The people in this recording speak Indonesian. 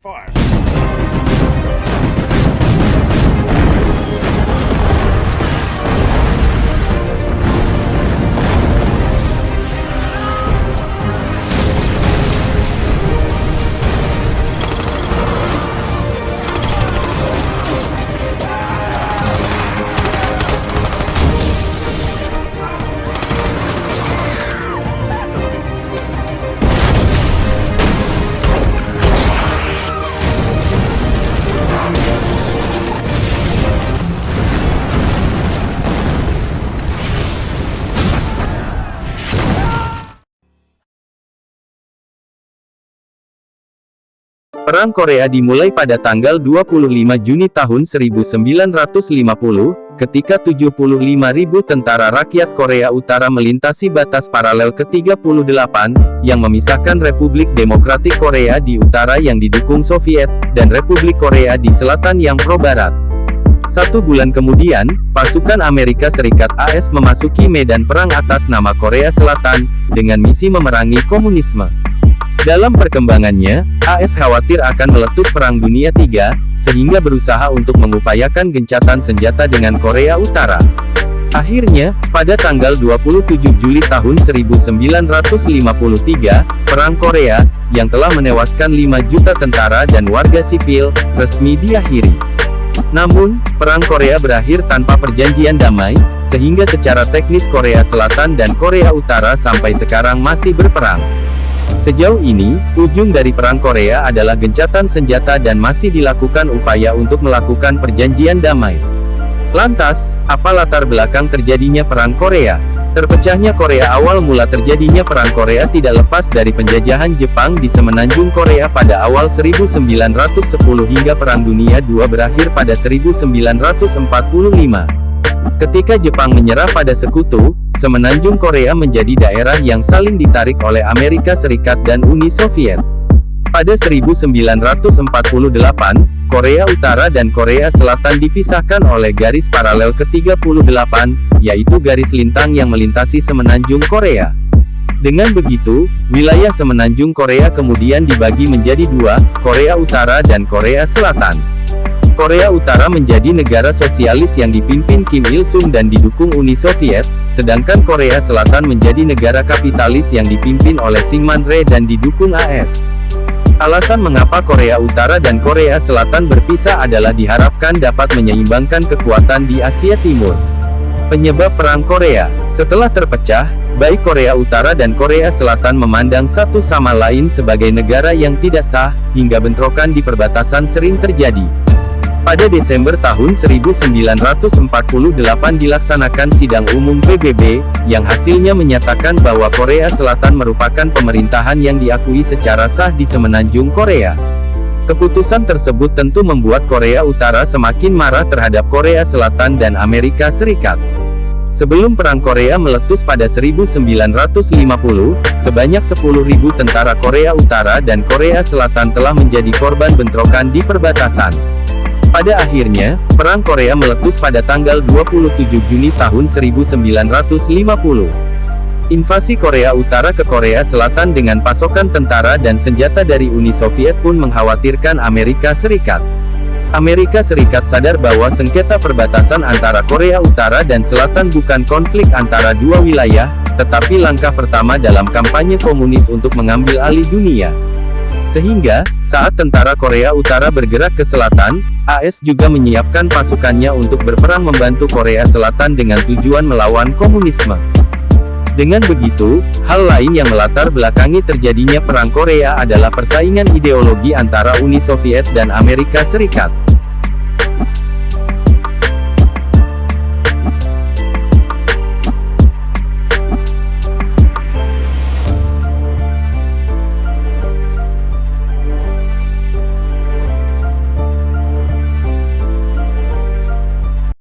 Five. Perang Korea dimulai pada tanggal 25 Juni tahun 1950, ketika 75.000 tentara rakyat Korea Utara melintasi batas paralel ke-38, yang memisahkan Republik Demokratik Korea di utara yang didukung Soviet, dan Republik Korea di selatan yang pro-barat. 1 bulan kemudian, pasukan Amerika Serikat AS memasuki medan perang atas nama Korea Selatan, dengan misi memerangi komunisme. Dalam perkembangannya, AS khawatir akan meletus Perang Dunia III, sehingga berusaha untuk mengupayakan gencatan senjata dengan Korea Utara. Akhirnya, pada tanggal 27 Juli tahun 1953, Perang Korea, yang telah menewaskan 5 juta tentara dan warga sipil, resmi diakhiri. Namun, Perang Korea berakhir tanpa perjanjian damai, sehingga secara teknis Korea Selatan dan Korea Utara sampai sekarang masih berperang. Sejauh ini, ujung dari Perang Korea adalah gencatan senjata dan masih dilakukan upaya untuk melakukan perjanjian damai. Lantas, apa latar belakang terjadinya Perang Korea? Terpecahnya Korea. Awal mula terjadinya Perang Korea tidak lepas dari penjajahan Jepang di semenanjung Korea pada awal 1910 hingga Perang Dunia II berakhir pada 1945. Ketika Jepang menyerah pada Sekutu, semenanjung Korea menjadi daerah yang saling ditarik oleh Amerika Serikat dan Uni Soviet. Pada 1948, Korea Utara dan Korea Selatan dipisahkan oleh garis paralel ke-38, yaitu garis lintang yang melintasi semenanjung Korea. Dengan begitu, wilayah semenanjung Korea kemudian dibagi menjadi dua, Korea Utara dan Korea Selatan. Korea Utara menjadi negara sosialis yang dipimpin Kim Il-sung dan didukung Uni Soviet, sedangkan Korea Selatan menjadi negara kapitalis yang dipimpin oleh Syngman Rhee dan didukung AS. Alasan mengapa Korea Utara dan Korea Selatan berpisah adalah diharapkan dapat menyeimbangkan kekuatan di Asia Timur. Penyebab Perang Korea. Setelah terpecah, baik Korea Utara dan Korea Selatan memandang satu sama lain sebagai negara yang tidak sah, hingga bentrokan di perbatasan sering terjadi. Pada Desember tahun 1948 dilaksanakan sidang umum PBB, yang hasilnya menyatakan bahwa Korea Selatan merupakan pemerintahan yang diakui secara sah di semenanjung Korea. Keputusan tersebut tentu membuat Korea Utara semakin marah terhadap Korea Selatan dan Amerika Serikat. Sebelum Perang Korea meletus pada 1950, sebanyak 10.000 tentara Korea Utara dan Korea Selatan telah menjadi korban bentrokan di perbatasan. Pada akhirnya, Perang Korea meletus pada tanggal 27 Juni tahun 1950. Invasi Korea Utara ke Korea Selatan dengan pasokan tentara dan senjata dari Uni Soviet pun mengkhawatirkan Amerika Serikat. Amerika Serikat sadar bahwa sengketa perbatasan antara Korea Utara dan Selatan bukan konflik antara dua wilayah, tetapi langkah pertama dalam kampanye komunis untuk mengambil alih dunia. Sehingga, saat tentara Korea Utara bergerak ke selatan, AS juga menyiapkan pasukannya untuk berperang membantu Korea Selatan dengan tujuan melawan komunisme. Dengan begitu, hal lain yang melatar belakangi terjadinya Perang Korea adalah persaingan ideologi antara Uni Soviet dan Amerika Serikat.